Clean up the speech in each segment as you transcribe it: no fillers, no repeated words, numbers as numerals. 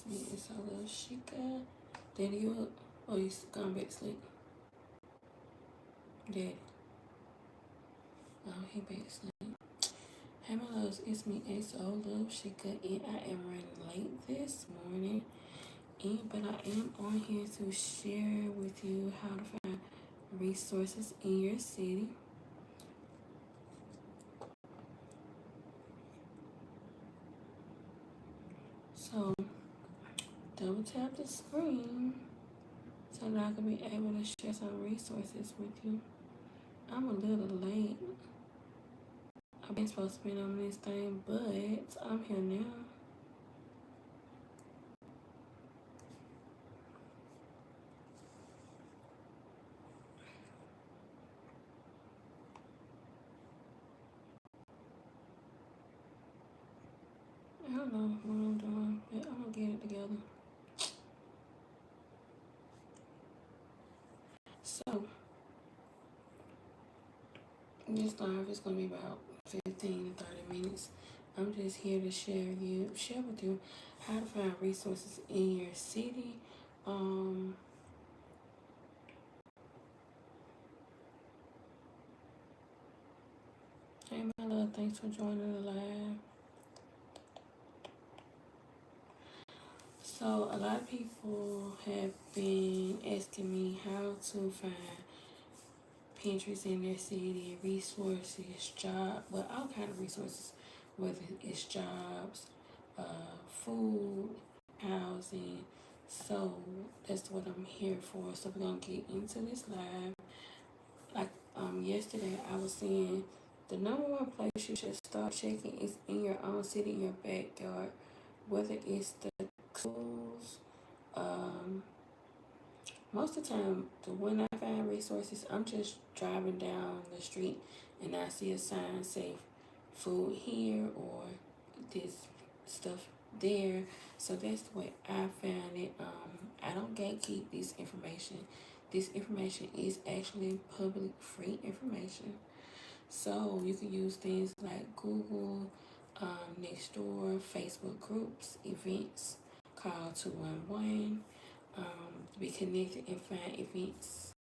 me is a little Sheikah. Daddy, you up? Oh, you gone back to sleep? Daddy. Oh, he back to sleep. Hey, my loves, it's me, XO Love Sheikah, and I am running late this morning. But I am on here to share with you how to find resources in your city. So, double tap the screen so that I can be able to share some resources with you. I'm a little late. I've been supposed to be on this thing, but I'm here now. I don't know what I'm doing, but I'm gonna get it together. So, this live is gonna be about 15 to 30 minutes. I'm just here to share with you how to find resources in your city. Hey my love, thanks for joining the live. So a lot of people have been asking me how to find Pinterest in their city, resources, all kind of resources, whether it's jobs, food, housing. So that's what I'm here for. So we're gonna get into this live. Like yesterday, I was saying the number one place you should start checking is in your own city, in your backyard, whether it's the schools. Most of the time, when I find resources, I'm just driving down the street and I see a sign say food here or this stuff there. So that's the way I found it. I don't gatekeep this information. This information is actually public free information. So you can use things like Google, Nextdoor, Facebook groups, events, call 211, to be connected and find events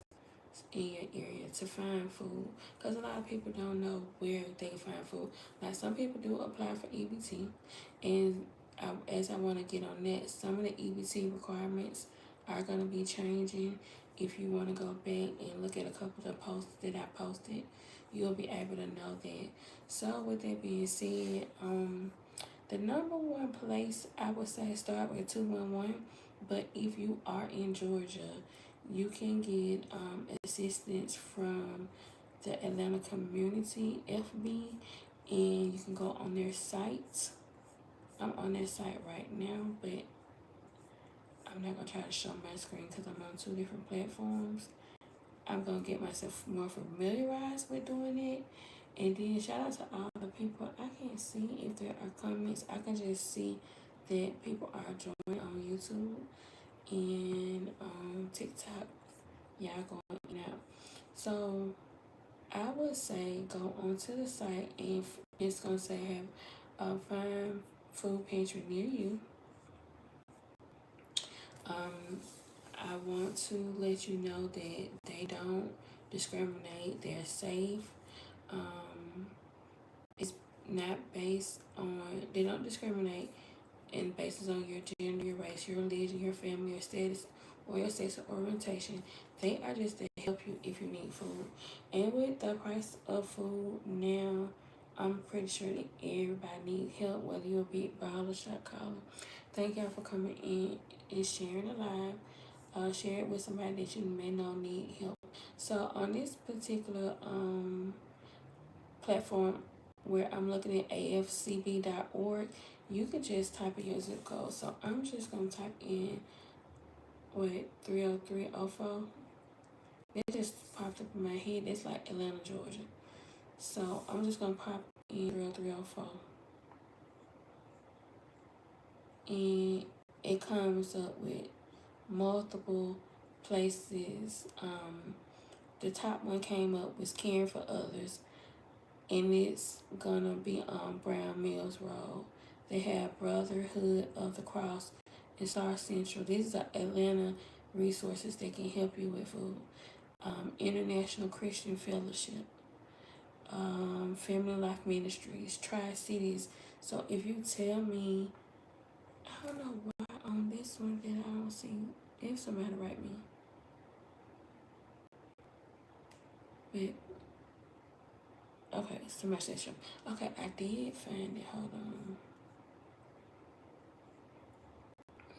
in your area to find food. Because a lot of people don't know where they can find food. Like some people do apply for EBT, and as I want to get on that, some of the EBT requirements are going to be changing. If you want to go back and look at a couple of the posts that I posted, you'll be able to know that. So with that being said, the number one place I would say start with 211. But if you are in Georgia, you can get assistance from the Atlanta Community FB, and you can go on their site. I'm on their site right now, but I'm not gonna try to show my screen because I'm on two different platforms. I'm gonna get myself more familiarized with doing it. And then shout out to all the people. I can't see if there are comments. I can just see that people are joining on YouTube and TikTok. Y'all going in and out. So I would say go onto the site and it's gonna say have a find food pantry near you. I want to let you know that they don't discriminate. They're safe. It's not based on, they don't discriminate and basis on your gender, your race, your religion, your family, your status, or your sexual orientation. They are just to help you if you need food. And with the price of food now, I'm pretty sure that everybody needs help, whether you're a big baller, shot caller. Thank y'all for coming in and sharing the live. Share it with somebody that you may know need help. So on this particular platform where I'm looking at afcb.org, you can just type in your zip code. So I'm just gonna type in 30304. It just popped up in my head. It's like Atlanta, Georgia. So I'm just gonna pop in 30304. And it comes up with multiple places. The top one came up was Caring for Others, and it's gonna be on Brown Mills Road. They have Brotherhood of the Cross and Star Central. These are Atlanta resources that can help you with food. International Christian Fellowship, Family Life Ministries, Tri Cities. So if you tell me, I don't know why on this one that I don't see, if somebody write me, but okay, somebody said show. Okay, I did find it. Hold on.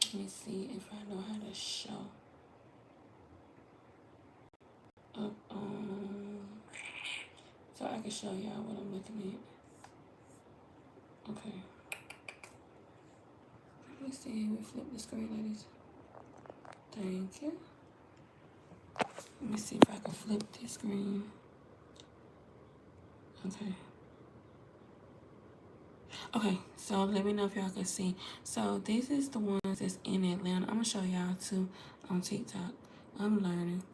Let me see if I know how to show up so I can show y'all what I'm looking at. Okay. Let me see. We flip the screen, ladies. Thank you. Let me see if I can flip this screen. Okay. Okay, so let me know if y'all can see. So this is the ones that's in Atlanta. I'm gonna show y'all too on TikTok. I'm learning.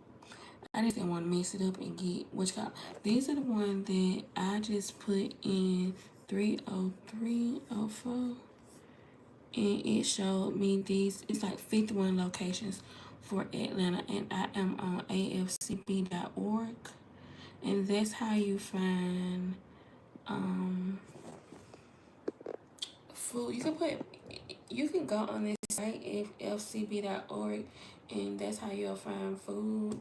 I just didn't want to mess it up and get which got. These are the ones that I just put in 30304, and it showed me these. It's like 51 locations for Atlanta, and I am on afcb.org, and that's how you find food. You can go on this site fcb.org, and that's how you'll find food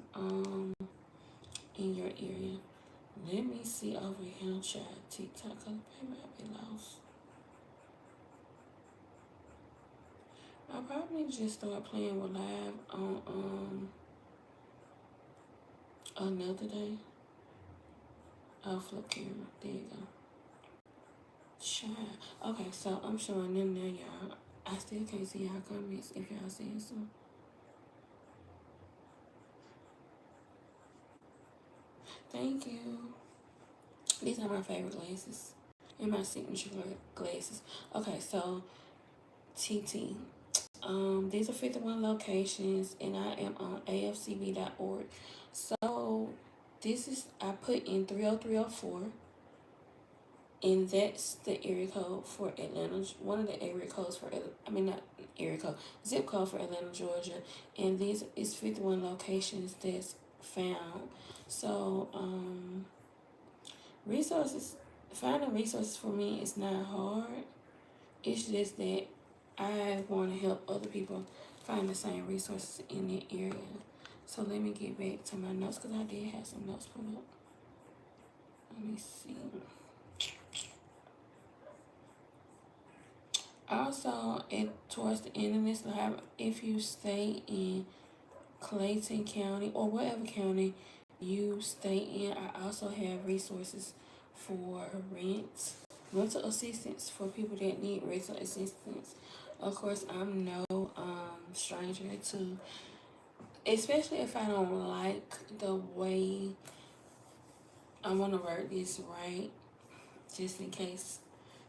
in your area. Let me see over here, child. TikTok, cause baby, I be lost. I probably need to just start playing with live on another day. I'll flip camera. There you go. Child. Okay, so I'm showing them now, y'all. I still can't see y'all comments if y'all seeing some. Thank you. These are my favorite glasses and my signature glasses. Okay, so TT. These are 51 locations, and I am on afcb.org. So this is, I put in 30304, and that's the area code for Atlanta. One of the area codes for, I mean, not area code, zip code for Atlanta, Georgia. And these is 51 locations that's found. So resources, finding resources for me is not hard. It's just that I want to help other people find the same resources in their area. So let me get back to my notes, because I did have some notes pulled up. Let me see. Also, towards the end of this live, if you stay in Clayton County or whatever county you stay in, I also have resources for rental assistance for people that need rental assistance. Of course, I'm no stranger to, especially if I don't like the way I want to word this right, just in case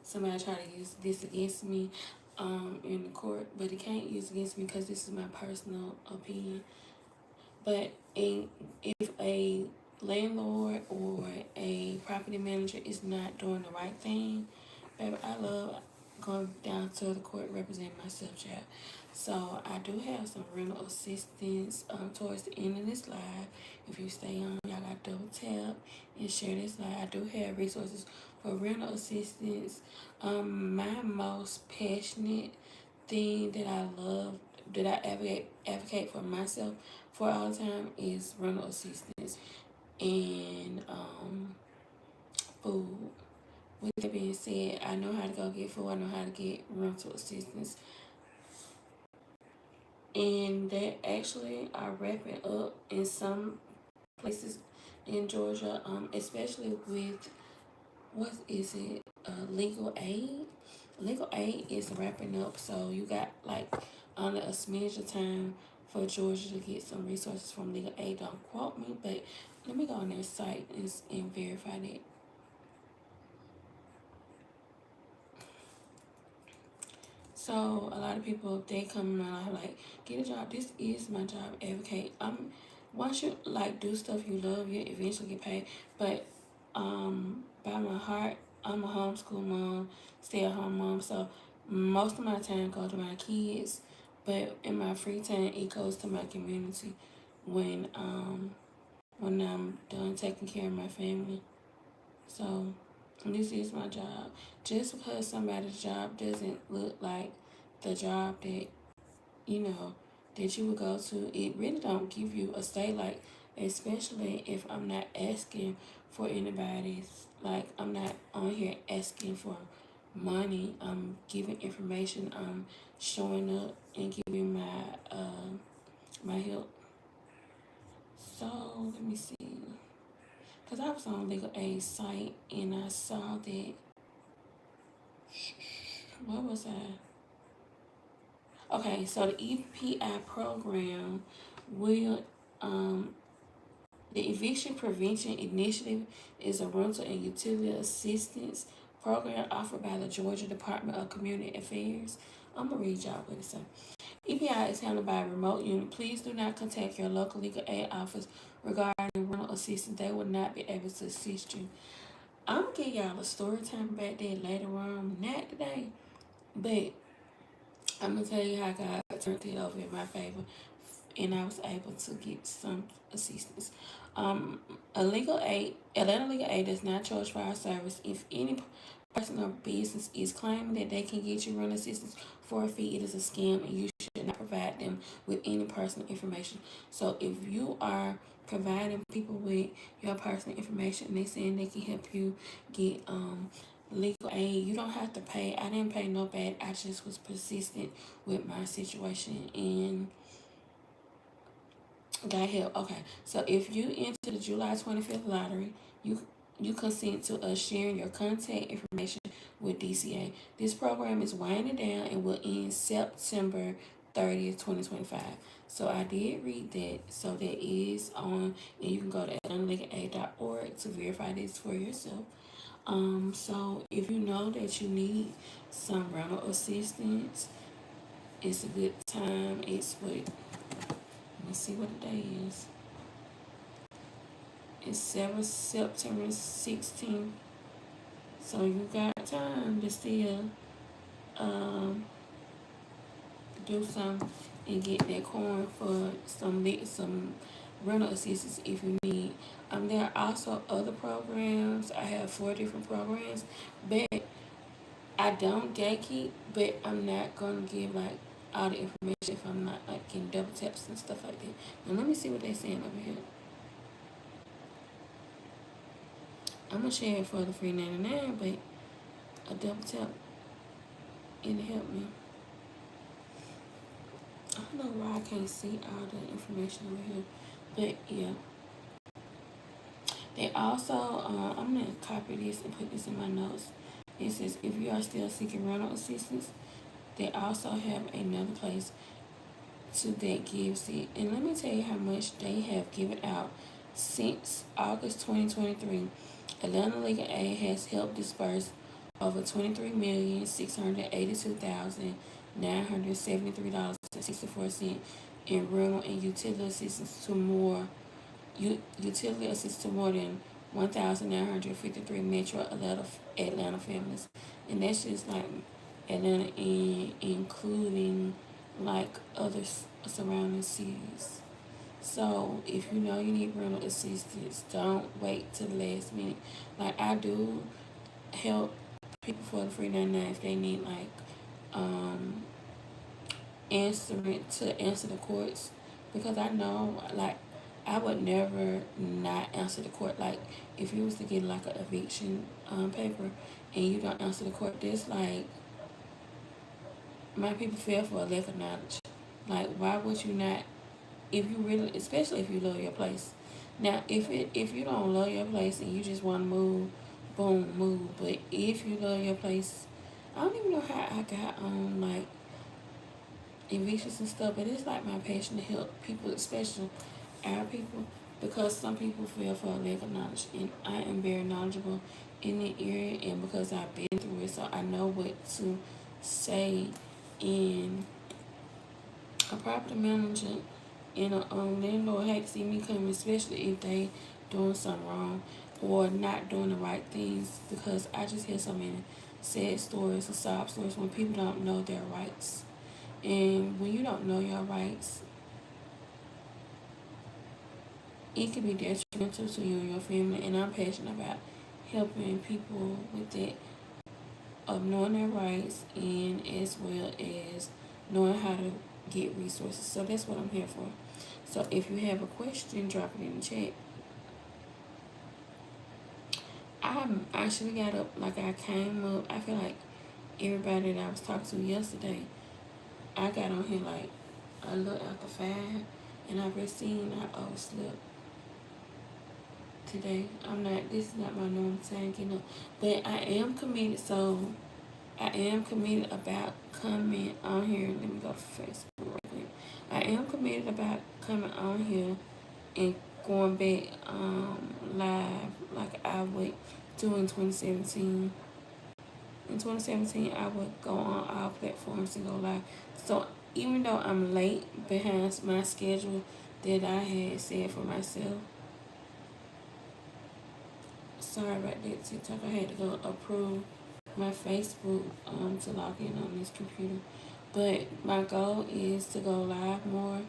somebody try to use this against me in the court, but it can't use against me because this is my personal opinion. But if a landlord or a property manager is not doing the right thing, baby, I love going down to the court representing myself, child. So I do have some rental assistance towards the end of this live. If you stay on, y'all got double tap and share this live. I do have resources for rental assistance. My most passionate thing that I love, that I advocate for myself for all the time, is rental assistance and food. With that being said, I know how to go get food. I know how to get rental assistance. And that actually are wrapping up in some places in Georgia, especially with, what is it, legal aid. Legal aid is wrapping up, so you got like under a smidge of time for Georgia to get some resources from legal aid. Don't quote me, but let me go on their site and verify that. So a lot of people, they come around like, get a job. This is my job, advocate. Once you like do stuff you love, you eventually get paid. But by my heart, I'm a homeschool mom, stay at home mom. So most of my time goes to my kids. But in my free time, it goes to my community when I'm done taking care of my family. So this is my job. Just because somebody's job doesn't look like the job that you know that you would go to, it really don't give you a say. Like, especially if I'm not asking for anybody's, like, I'm not on here asking for money. I'm giving information. I'm showing up and giving my help. So let me see. Cause I was on Legal Aid site and I saw that. What was I? Okay, so the EPI program will the Eviction Prevention Initiative is a rental and utility assistance program offered by the Georgia Department of Community Affairs. I'm gonna read y'all what it says. EPI is handled by a remote unit. Please do not contact your local legal aid office regarding rental assistance. They will not be able to assist you. I'm gonna give y'all a story time back there later on, not today, but I'm gonna tell you how God turned it over in my favor, and I was able to get some assistance. Atlanta Legal Aid does not charge for our service. If any person or business is claiming that they can get you rental assistance for a fee, it is a scam, and you should not provide them with any personal information. So if you are providing people with your personal information and they saying they can help you get legal aid, you don't have to pay. I didn't pay no bad. I just was persistent with my situation and got help. Okay, so if you enter the July 25th lottery, you consent to us sharing your contact information with DCA. This program is winding down and will end September 30th, 2025. So I did read that. So that is on, and you can go to atlantalegal.org to verify this for yourself. So if you know that you need some rental assistance, it's a good time. It's what, let me see what the day is. It's September 16th. So you got time to still do some and get that coin for some rental assistance if you need. There are also other programs. I have 4 different programs, but I don't gatekeep. But I'm not gonna give like all the information if I'm not like getting double taps and stuff like that. Now let me see what they're saying over here. I'm gonna share it for the free 99, but a double tap it'll help me. I don't know why I can't see all the information over here, but yeah. They also, I'm going to copy this and put this in my notes. It says, if you are still seeking rental assistance, they also have another place to that gives it. And let me tell you how much they have given out since August 2023. Atlanta Legal Aid has helped disperse over $23,682,973.64 in rental and utility assistance to more than 1,953 Metro Atlanta families, and that's just like Atlanta, including like other surrounding cities. So if you know you need rental assistance, don't wait till the last minute. Like I do help people for the free 99 if they need like answer the courts, because I know like I would never not answer the court. Like if you was to get like an eviction paper and you don't answer the court, this like my people feel for a lack of knowledge. Like why would you not, if you really, especially if you love your place. Now if you don't love your place and you just want to move, boom, move. But if you love your place, I don't even know how I got on like evictions and stuff, but it's like my passion to help people, especially our people, because some people feel for a lack of knowledge, and I am very knowledgeable in the area, and because I've been through it, so I know what to say. In a property manager and a landlord hate to see me coming, especially if they doing something wrong or not doing the right things, because I just hear so many sad stories and sob stories when people don't know their rights. And when you don't know your rights, it can be detrimental to you and your family. And I'm passionate about helping people with that, of knowing their rights and as well as knowing how to get resources. So that's what I'm here for. So if you have a question, drop it in the chat. I should have got up, like I came up. I feel like everybody that I was talking to yesterday, I got on here like a little after 5, and I seen I overslept today. This is not my normal time getting up, but I am committed. So I am committed about coming on here. Let me go to Facebook real quick. I am committed about coming on here and going back live like I would do in 2017. In 2017, I would go on all platforms and go live. So even though I'm late behind my schedule that I had set for myself, sorry about that, TikTok. I had to go approve my Facebook to log in on this computer. But my goal is to go live more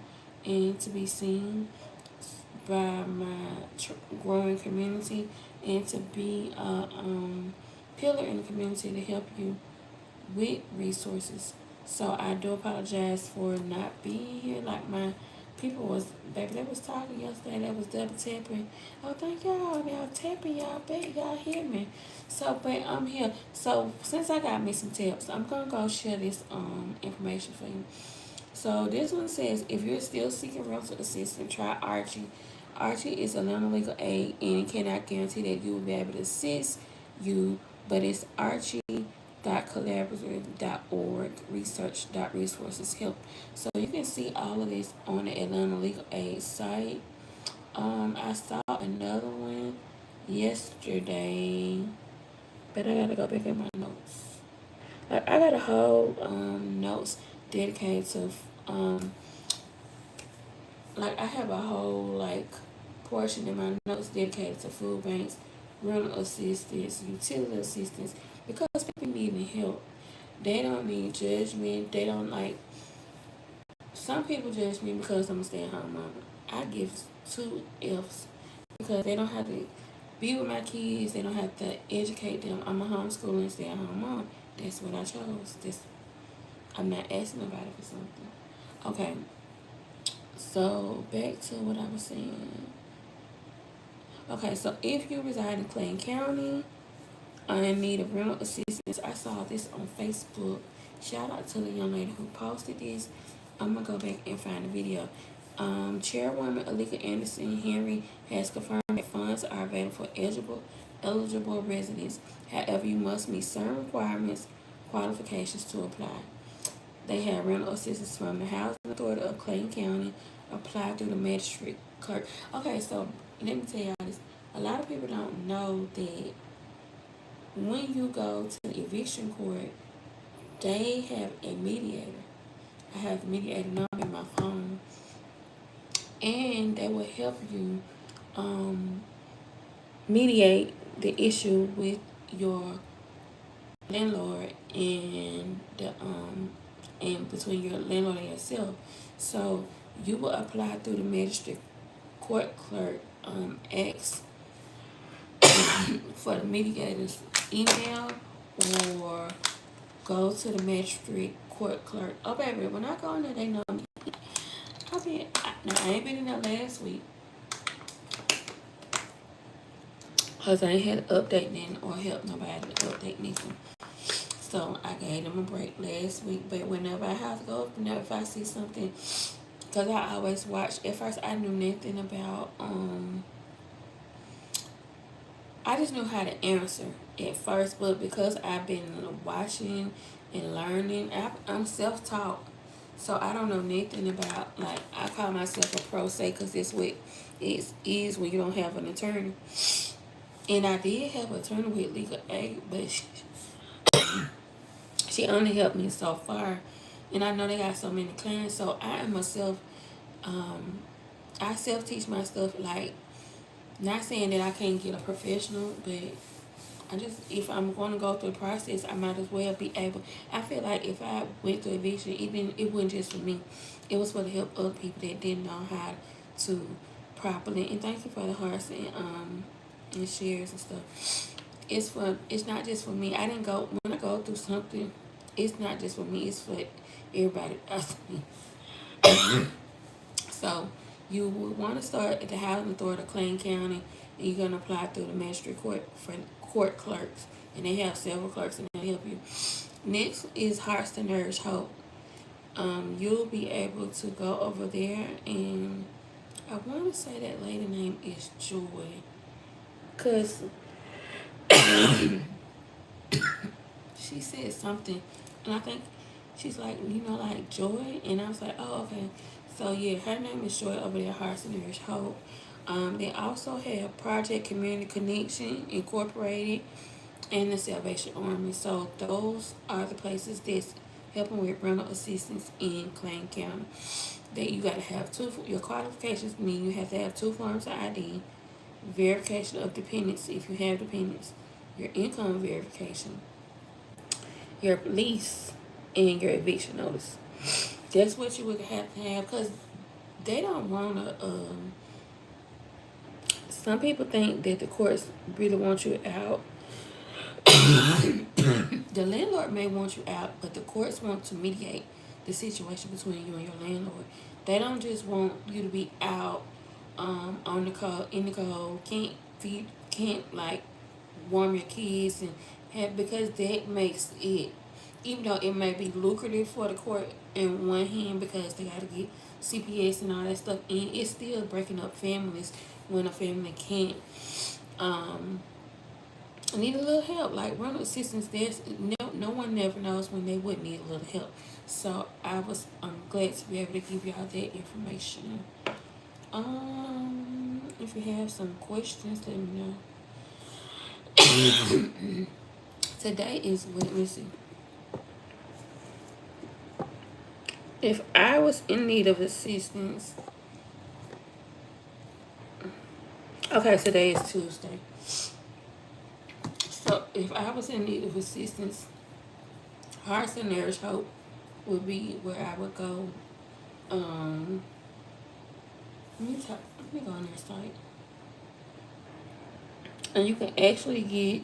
and to be seen by my growing community, and to be a pillar in the community to help you with resources. So I do apologize for not being here. Like my people was, baby, they was talking yesterday, they was double tapping. Oh, thank y'all tapping, y'all back, y'all hear me. So, but I'm here. So since I got me some tips, I'm gonna go share this information for you. So this one says, if you're still seeking rental assistance, try Archie. Archie is a loan legal aid, and it cannot guarantee that you will be able to assist you, but it's archie.collaborative.org, research.resources help. So you can see all of this on the Atlanta Legal Aid site. I saw another one yesterday, but I gotta go back in my notes. Like I got a whole notes dedicated to like I have a whole like portion in my notes dedicated to food banks, rental assistance, utility assistance, because people need help. They don't need judgment. They don't like. Some people judge me because I'm a stay-at-home mama. I give 2 Fs because they don't have to be with my kids. They don't have to educate them. I'm a homeschooling stay-at-home mom. That's what I chose. I'm not asking nobody for something. Okay. So back to what I was saying. Okay, so if you reside in Clayton County, in need of rental assistance, I saw this on Facebook. Shout out to the young lady who posted this. I'm gonna go back and find the video. Chairwoman Alika Anderson Henry has confirmed that funds are available for eligible residents. However, you must meet certain qualifications to apply. They have rental assistance from the Housing Authority of Clayton County. Apply through the magistrate clerk. Okay, so let me tell y'all this. A lot of people don't know that when you go to the eviction court, they have a mediator. I have the mediator number in my phone, and they will help you mediate the issue with your landlord and the and between your landlord and yourself. So you will apply through the magistrate court clerk. Ask for the mediator's email, or go to the magistrate court clerk. Oh baby, when I go in there, they know me. I ain't been in there last week because I ain't had to update then or help nobody to update anything. So I gave them a break last week. But whenever I have to go, whenever if I see something, because I always watch. At first, I knew nothing about. I just knew how to answer at first, but because I've been watching and learning, I'm self-taught. So I don't know nothing about, like, I call myself a pro se because that's what it is when you don't have an attorney. And I did have an attorney with legal aid, but she only helped me so far. And I know they got so many clients, so I am myself, I self-teach my stuff, like, not saying that I can't get a professional, but if I'm going to go through the process, I might as well be able. I feel like if I went through eviction, it wasn't just for me. It was for to help other people that didn't know how to properly. And thank you for the hearts and shares and stuff. It's not just for me. I didn't go when I go through something. It's not just for me. It's for everybody else. So you would want to start at the Housing Authority of Clayton County, and you're gonna apply through the magistrate court for court clerks, and they have several clerks and they help you. Next is Hearts to Nourish Hope. You'll be able to go over there, and I want to say that lady name is Joy, cause she said something, and I think she's like, like Joy, and I was like, oh, okay. So yeah, her name is Joy over there, Hearts and Nourish Hope. They also have Project Community Connection Incorporated and the Salvation Army. So those are the places that's helping with rental assistance in Clayton County. That you got to have your qualifications mean you have to have 2 forms of ID, verification of dependents if you have dependents, your income verification, your lease, and your eviction notice. That's what you would have to have, because they don't want to. Some people think that the courts really want you out. The landlord may want you out, but the courts want to mediate the situation between you and your landlord. They don't just want you to be out on the cold, in the cold, can't like warm your kids and have, because that makes it, even though it may be lucrative for the court in one hand because they got to get CPS and all that stuff, and it's still breaking up families when a family can't need a little help. Like rental assistance, there's no one never knows when they would need a little help. So I'm glad to be able to give y'all that information. If you have some questions, let me know. Today is Wednesday. If I was in need of assistance, okay, today is Tuesday. So if I was in need of assistance, Hearts and Nourish Hope would be where I would go. Let me go on their site. And you can actually get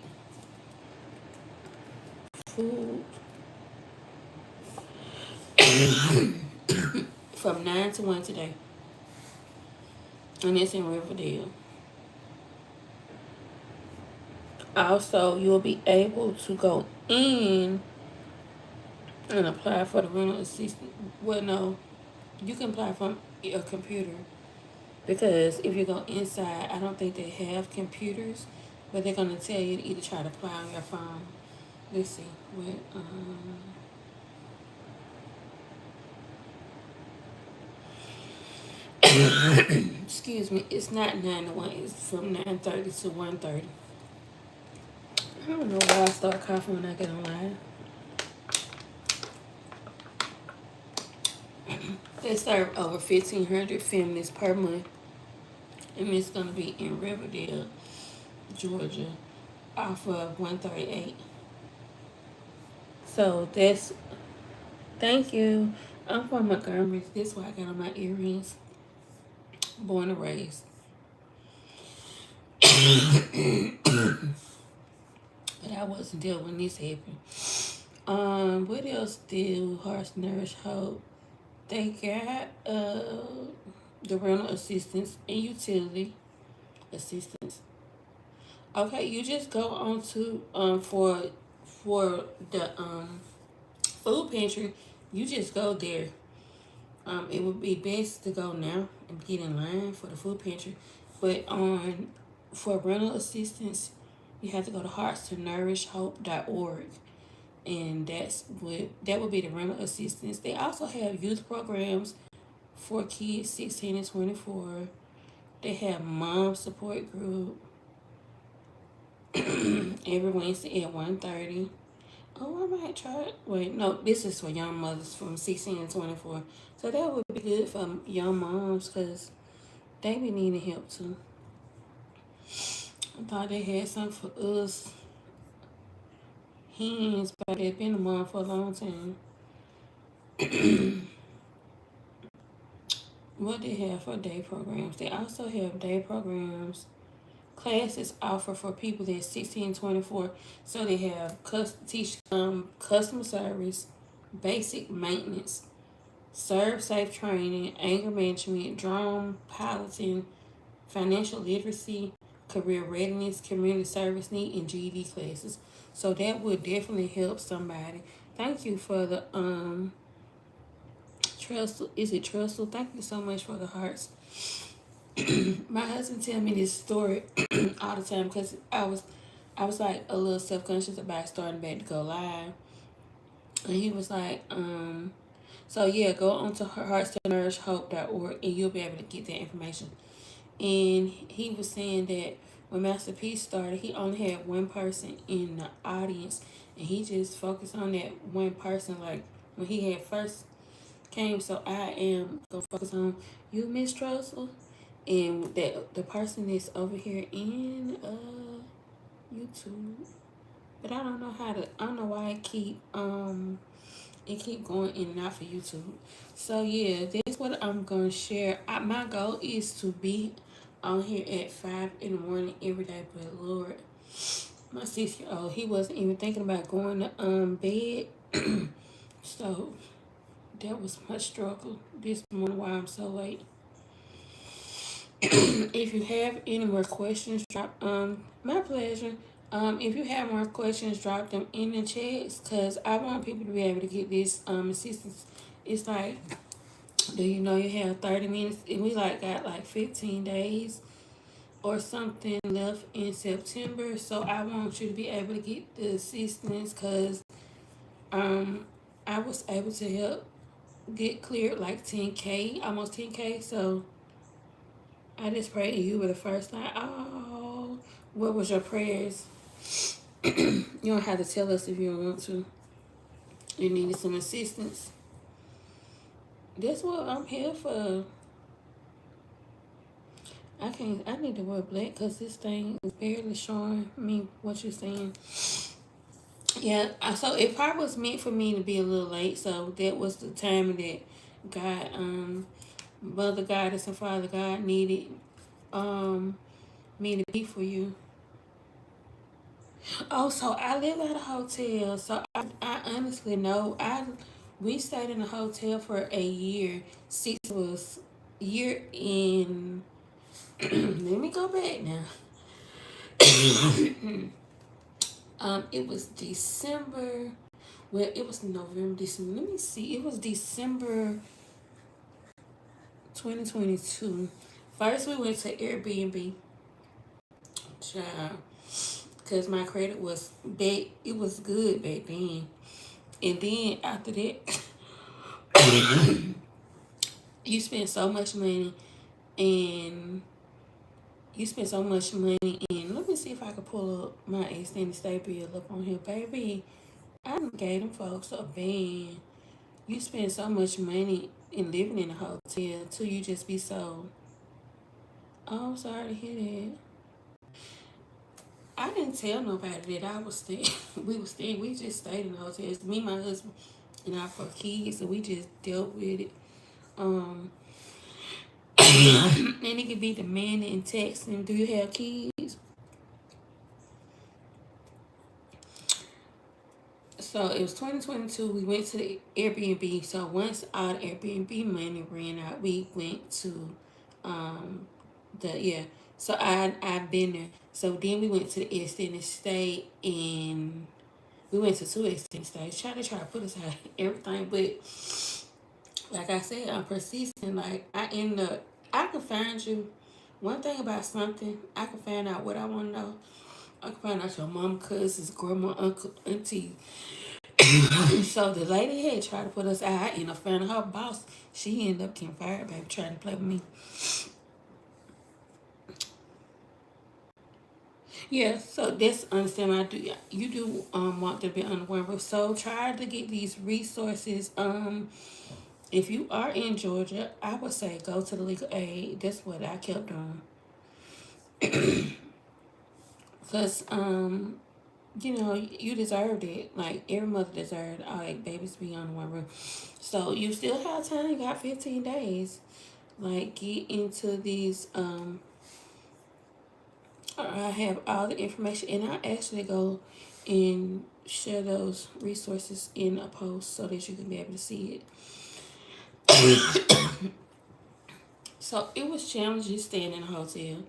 food from 9 to 1 today. And it's in Riverdale. Also, you'll be able to go in and apply for the rental assistance. Well, no, you can apply from a computer, because if you go inside, I don't think they have computers, but they're gonna tell you to either try to apply on your phone. Let's see, excuse me, it's not 9 to 1, it's from 9:30 to 1:30. I don't know why I start coughing when I get online. They serve over 1,500 families per month, and it's going to be in Riverdale, Georgia, off of 138. So thank you. I'm from Montgomery. This is why I got on my earrings. Born and raised. But I wasn't there when this happened. What else do Hearts Nourish Hope? They got the rental assistance and utility assistance. Okay, you just go on to for the food pantry. You just go there. It would be best to go now and get in line for the food pantry. But for rental assistance, you have to go to heartstonourishhope.org, and that would be the rental assistance. They also have youth programs for kids 16 and 24. They have mom support group every Wednesday at 1:30. Oh, I might try it. Wait, no, this is for young mothers from 16 and 24. So that would be good for young moms, because they be needing help too. I thought they had something for us depends, but it's been a month for a long time. What they have for day programs? They also have day programs. Classes offer for people that's 16-24. So they have teach customer service, basic maintenance, serve safe training, anger management, drone piloting, financial literacy, career readiness, community service need, and GED classes. So that would definitely help somebody. Thank you for the Trustle. Is it Trustle? Thank you so much for the hearts. My husband tell me this story all the time because I was like a little self conscious about starting back to go live, and he was like, so yeah, go on to heartstonourishhope.org and you'll be able to get that information. And he was saying that when Master P started, he only had one person in the audience, and he just focused on that one person. Like when he had first came, so I am gonna focus on you, Miss Trussell, and that the person is over here in YouTube. But I don't know how to. I don't know why it keep going in and out for YouTube. So yeah, that's what I'm gonna share. My goal is to be on here at 5 in the morning every day. But Lord, my 6-year-old, he wasn't even thinking about going to bed. So that was my struggle this morning. Why I'm so late. If you have any more questions, drop my pleasure. If you have more questions, drop them in the chats because I want people to be able to get this assistance. It's like, do you know you have 30 minutes? And we like got like 15 days or something left in September. So I want you to be able to get the assistance because I was able to help get cleared like 10K, almost 10K. So I just prayed you were the first night. Oh, what was your prayers? You don't have to tell us if you don't want to. You needed some assistance. That's what I'm here for. I need to wear black because this thing is barely showing me what you're saying. Yeah, so it probably was meant for me to be a little late. So that was the time that God, Mother Goddess and Father God needed me to be for you. Oh, so I live at a hotel. So I honestly know we stayed in a hotel for a year. 6 was year in. Let me go back now. It was December. Well, it was November, December. Let me see. It was December 2022. First, we went to Airbnb. Child. Because my credit was back. It was good back then. And then after that, you spend so much money and let me see if I can pull up my extended stay bill up on here, baby. I gave them folks a van. You spend so much money in living in a hotel till you just be so. Oh, I'm sorry to hear that. I didn't tell nobody that I was staying. We just stayed in the hotel. It's me, my husband, and our 4 kids, and we just dealt with it. And it could be demanding and texting. Do you have kids? So it was 2022. We went to the Airbnb. So once our Airbnb money ran out, we went to So I've been there. So then we went to the extended stay, and we went to 2 extended stays. Try to put us out everything, but like I said, I'm persistent. Like I can find you. One thing about something, I can find out what I want to know. I can find out your mom, cousins, grandma, uncle, auntie. So the lady had tried to put us out, and I found her boss. She ended up getting fired, baby, trying to play with me. Yeah, so that's understand. I do. You do want to be on the one roof. So try to get these resources. If you are in Georgia, I would say go to the legal aid. That's what I kept doing. Cause you know, you deserved it. Like every mother deserved all like babies to be on one roof. So you still have time. You got 15 days. Like get into these. I have all the information, and I actually go and share those resources in a post so that you can be able to see it. So it was challenging staying in a hotel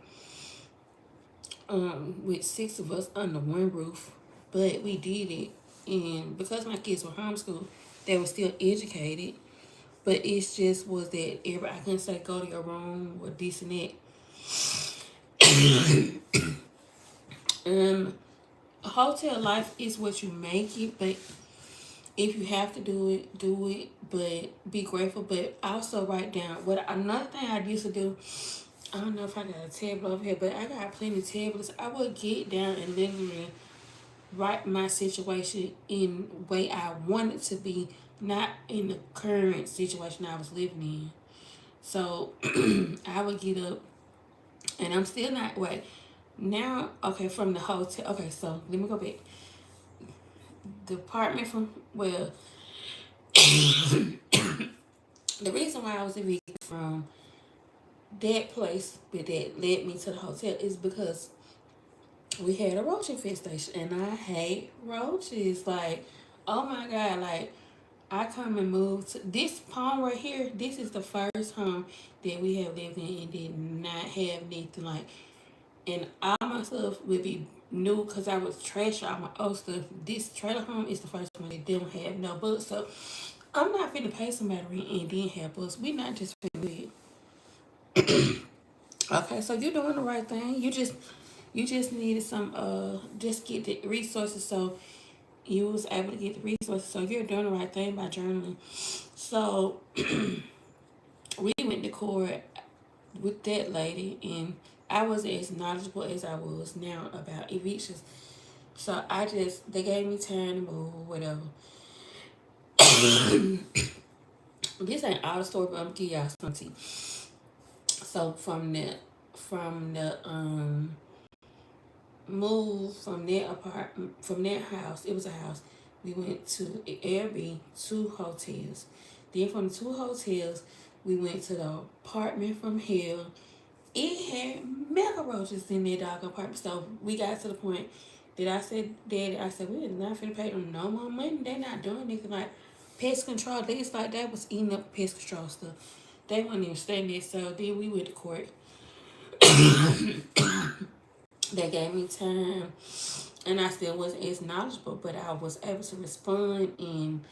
with 6 of us under one roof, but we did it. And because my kids were homeschooled, they were still educated. But it's just was that I couldn't say go to your room or this and that. Hotel life is what you make it, but if you have to do it, do it. But be grateful. But also write down what another thing I used to do. I don't know if I got a tablet over here, but I got plenty of tablets. I would get down and literally write my situation in the way I want it to be, not in the current situation I was living in. So I would get up, and I'm still not wait. Now, okay, from the hotel. Okay, so let me go back. The apartment from well, the reason why I was evicted from that place that led me to the hotel is because we had a roach infestation, and I hate roaches. Like, oh my god, like I come and move to this home right here. This is the first home that we have lived in and did not have anything like. And all my stuff would be new because I was trash all my old stuff. This trailer home is the first one that didn't have no books, so I'm not finna pay somebody rent and then have books. We not just finna do it. Okay, so you're doing the right thing. You just needed some just get the resources so you was able to get the resources. So you're doing the right thing by journaling. So we went to court with that lady, and I was as knowledgeable as I was now about evictions. So they gave me time to move or whatever. This ain't all the story, but I'm gonna give y'all something. So from the move from their apartment, from their house, it was a house. We went to Airbnb, 2 hotels. Then from the 2 hotels, we went to the apartment from here. It had mega roaches in their dog apartment. So we got to the point that I said, Daddy, I said, we are not finna pay them no more money. They not doing anything like pest control. They just like that was eating up pest control stuff. They wouldn't even stand there. So then we went to court. They gave me time, and I still wasn't as knowledgeable, but I was able to respond, and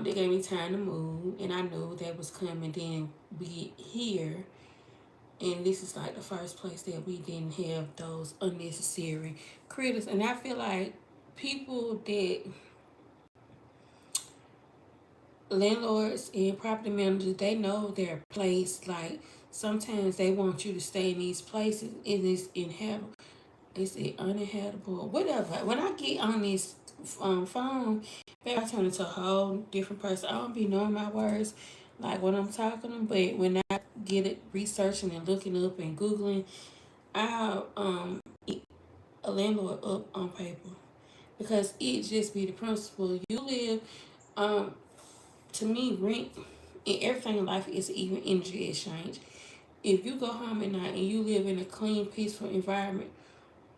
they gave me time to move, and I knew that was coming. Then we get here, and this is like the first place that we didn't have those unnecessary critters. And I feel like people that landlords and property managers, they know their place. Like sometimes they want you to stay in these places, and it's uninhabitable, whatever. When I get on this phone, baby, I turn into a whole different person. I don't be knowing my words like when I'm talking them, but when I get it researching and looking up and googling, I'll eat a landlord up on paper because it just be the principle. You live, to me, rent and everything in life is even energy exchange. If you go home at night and you live in a clean, peaceful environment,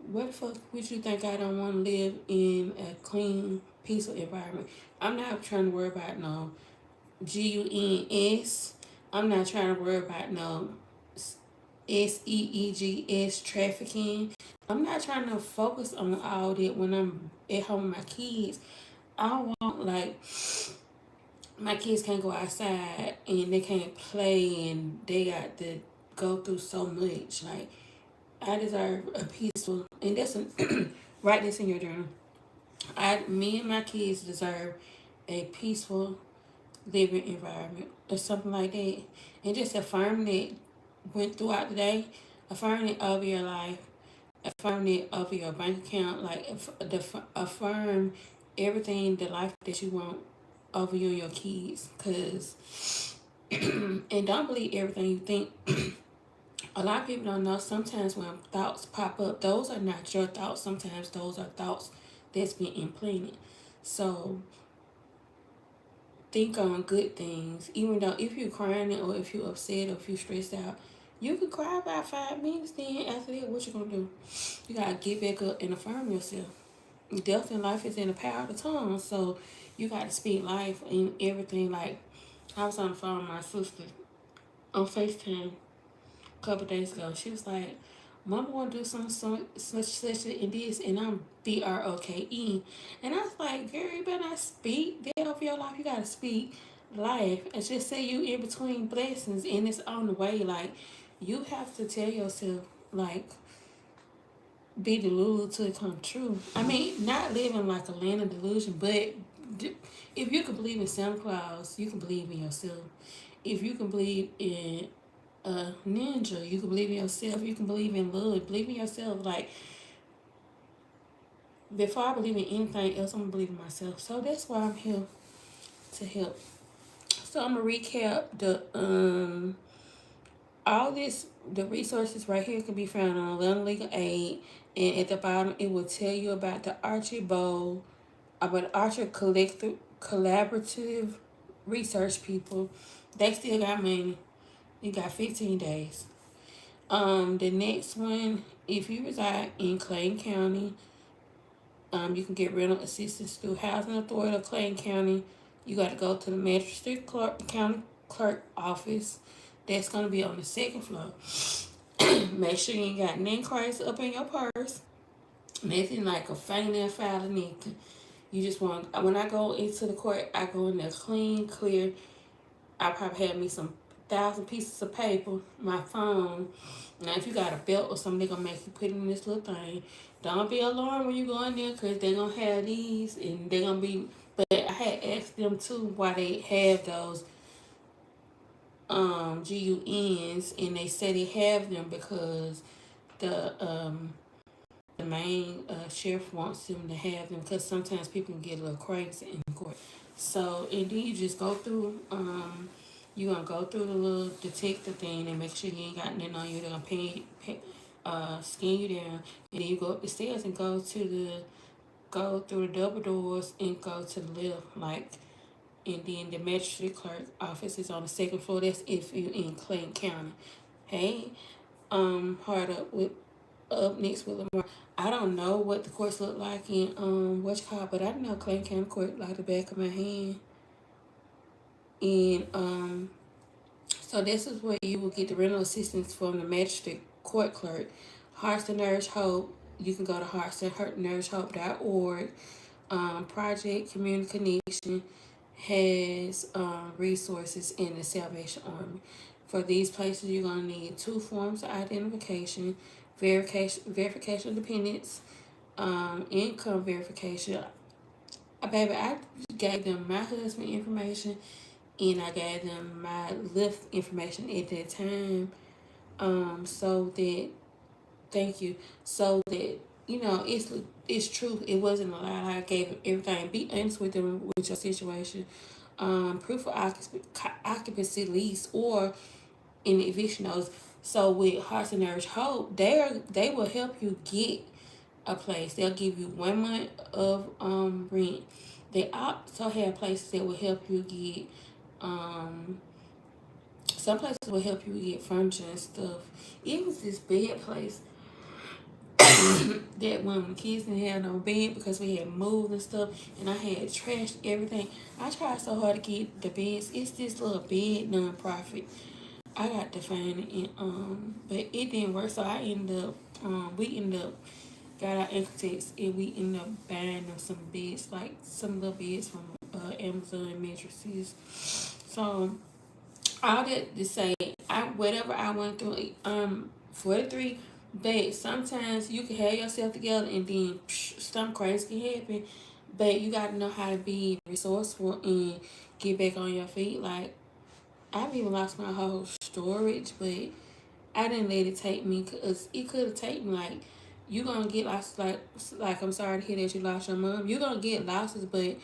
what the fuck would you think I don't want to live in a clean, peaceful environment? I'm not trying to worry about no GUNS. I'm not trying to worry about no SEEGS trafficking. I'm not trying to focus on all that when I'm at home with my kids. I don't want like my kids can't go outside and they can't play and they got to go through so much. Like I deserve a peaceful, and that's write this in your journal. Me and my kids deserve a peaceful living environment or something like that, and just affirm that went throughout the day. Affirm it over your life. Affirm it over your bank account. Like affirm everything, the life that you want over you and your kids. Cause and don't believe everything you think. A lot of people don't know sometimes when thoughts pop up, those are not your thoughts. Sometimes those are thoughts that's been implanted. So think on good things, even though if you're crying or if you're upset or if you're stressed out, you can cry about 5 minutes. Then after that, what you gonna do? You gotta get back up and affirm yourself. Death and life is in the power of the tongue, so you gotta speak life and everything. Like I was on the phone with my sister on FaceTime a couple days ago. She was like, Mama want to do such and this, and I'm BROKE. And I was like, girl, you better not speak death of your life. You got to speak life. And just say you in between blessings and it's on the way. Like, you have to tell yourself, like, be delulu till it come true. I mean, not living like a land of delusion, but if you can believe in Santa Claus, you can believe in yourself. If you can believe in ninja, you can believe in yourself. You can believe in love. Believe in yourself. Like, before I believe in anything else, I'm gonna believe in myself. So that's why I'm here to help. So I'm gonna recap the resources right here can be found on Atlanta Legal Aid, and at the bottom it will tell you about the Archie Bowl, about Archer Collaborative Research people. They still got money. You got 15 days. The next one, if you reside in Clayton County, you can get rental assistance through Housing Authority of Clayton County. You got to go to the Magistrate County Clerk office. That's going to be on the second floor. Make sure you ain't got name cards up in your purse. Nothing like a felony or felony. You just want, when I go into the court, I go in there clean, clear. I probably have me some 1,000 pieces of paper, my phone. Now, if you got a belt or something, they're going to make you put in this little thing. Don't be alarmed when you go in there because they're going to have these and they're going to be, but I had asked them too why they have those GUNs, and they said they have them because the main sheriff wants them to have them because sometimes people can get a little crazy in court. So, and then you just go through, you're going to go through the little detector thing and make sure you ain't got nothing on you. They're going to scan you down. And then you go up the stairs and go through the double doors and go to the left, like, and then the magistrate clerk office is on the second floor. That's if you in Clayton County. Hey, hard up next with Lamar. I don't know what the courts look like in but I know Clayton County Court like the back of my hand. And so this is where you will get the rental assistance from the magistrate court clerk. Hearts to Nourish Hope. You can go to heartstonourishhope.org. Project Community Connection has resources in the Salvation Army. For these places, you're going to need 2 forms of identification, verification of dependents, income verification. Baby, I gave them my husband information and I gave them my Lyft information at that time. So that, thank you, so that, it's true. It wasn't a lie. I gave them everything. Be honest with them with your situation. Proof of occupancy lease or in the eviction notice. So with Hearts and Nourish Hope, they will help you get a place. They'll give you 1 month of rent. They also have places that will help you get some places will help you get furniture and stuff. Even this bed place that when the kids didn't have no bed because we had moved and stuff and I had trashed everything. I tried so hard to get the beds. It's this little bed nonprofit. I got to find it and but it didn't work, so I ended up we ended up got our Equitex and we ended up buying them some beds, like some little beds from Amazon mattresses. So all that to say, whatever I went through, 43, but sometimes you can have yourself together and then something crazy can happen. But you gotta know how to be resourceful and get back on your feet. Like, I've even lost my whole storage, but I didn't let it take me because it could have taken me. Like, you gonna get lost. Like I'm sorry to hear that you lost your mom. You're gonna get losses, but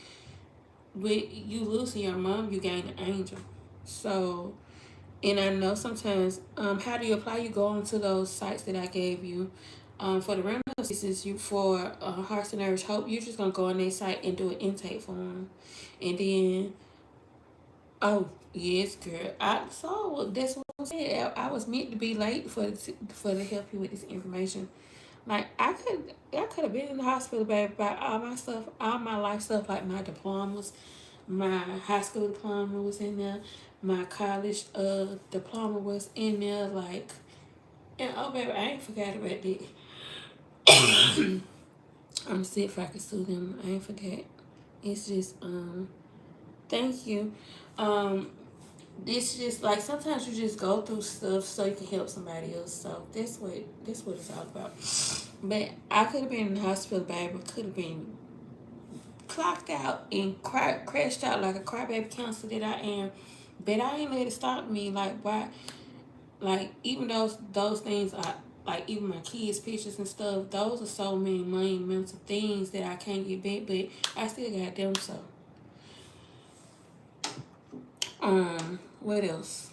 with you losing your mom, you gain an angel. So, and I know sometimes, how do you apply? You go onto those sites that I gave you. For the rental assistance, you for Hearts and Nerves Hope, you're just gonna go on their site and do an intake form, and then yes, girl. That's what I'm saying. I was meant to be late for to help you with this information. Like I could have been in the hospital, baby, by all my stuff, all my life stuff, like my diplomas, my high school diploma was in there, my college diploma was in there, like, and oh baby, I ain't forgot about that. I'm see if I can sue them. I ain't forget. It's just thank you. Um it's just like sometimes you just go through stuff so you can help somebody else. So that's what it's all about. But I could have been in the hospital, baby. Could have been clocked out and crashed out like a crybaby counselor that I am. But I ain't let it stop me. Like why? Like even those things are like even my kids' pictures and stuff. Those are so many monumental things that I can't get back. But I still got them. So what else?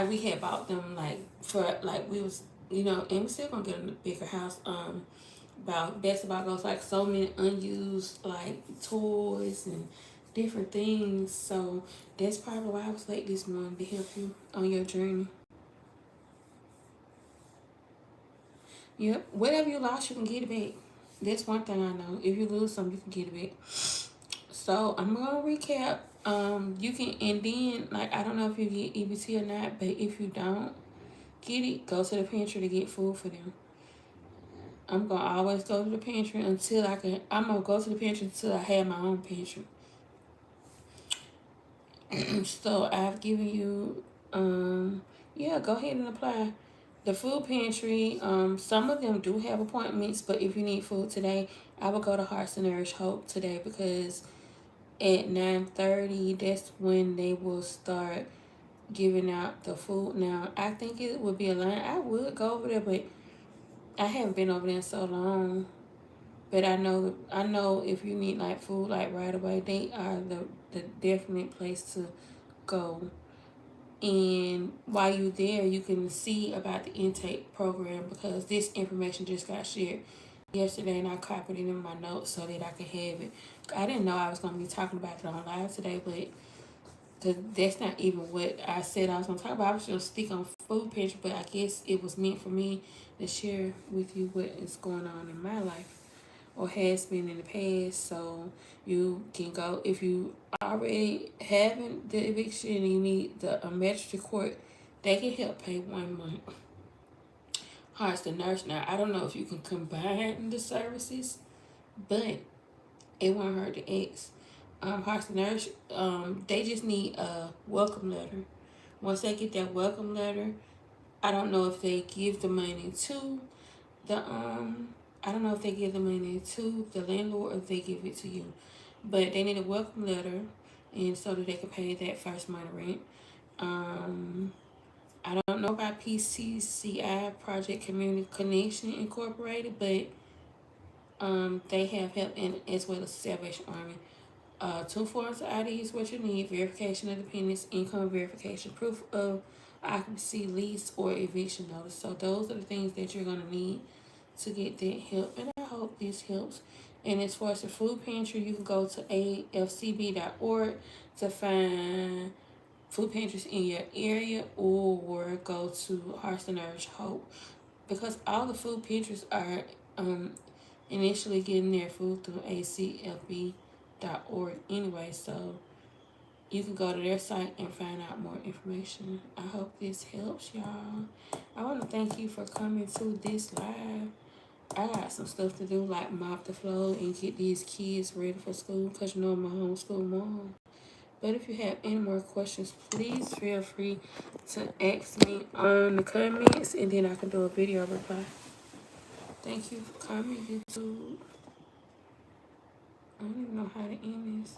We had bought them like for like we was and we still gonna get a bigger house. About that's about goes like so many unused like toys and different things. So that's probably why I was late this morning to help you on your journey. Yep. Whatever you lost, you can get it back. That's one thing I know. If you lose something, you can get it back. So I'm gonna recap. You can and then like I don't know if you get EBT or not, but if you don't get it, go to the pantry to get food for them. I'm gonna always go to the pantry until I can. I'm gonna go to the pantry until I have my own pantry. So I've given you, yeah, go ahead and apply. The food pantry, some of them do have appointments, but if you need food today, I would go to Hearts and Nourish Hope today because at 9:30, that's when they will start giving out the food. Now, I think it would be a line. I would go over there, but I haven't been over there in so long. But I know if you need like food like right away, they are the definite place to go. And while you're there, you can see about the intake program because this information just got shared yesterday and I copied it in my notes so that I can have it. I didn't know I was going to be talking about it on live today, but that's not even what I said I was going to talk about. I was just stick on food pantry, but I guess it was meant for me to share with you what is going on in my life or has been in the past, so you can go if you already having the eviction and you need the magistrate court, they can help pay 1 month. Hearts to Nurse. Now I don't know if you can combine the services, but it won't hurt to ask. Hearts to Nurse, they just need a welcome letter. Once they get that welcome letter, I don't know if they give the money to the I don't know if they give the money to the landlord or if they give it to you. But they need a welcome letter and so that they can pay that first month rent. I don't know about PCCI, Project Community Connection Incorporated, but they have help in as well as Salvation Army. 2 forms of ID is what you need: verification of dependence, income verification, proof of occupancy, lease, or eviction notice. So those are the things that you're gonna need to get that help, and I hope this helps. And as far as the food pantry, you can go to afcb.org to find food pantries in your area or go to Hearts and Nourish Hope because all the food pantries are initially getting their food through acfb.org anyway, so you can go to their site and find out more information. I hope this helps y'all. I want to thank you for coming to this live. I got some stuff to do like mop the floor and get these kids ready for school because you know I'm a homeschool mom. But if you have any more questions, please feel free to ask me on the comments and then I can do a video reply. Thank you for coming, YouTube. I don't even know how to end this.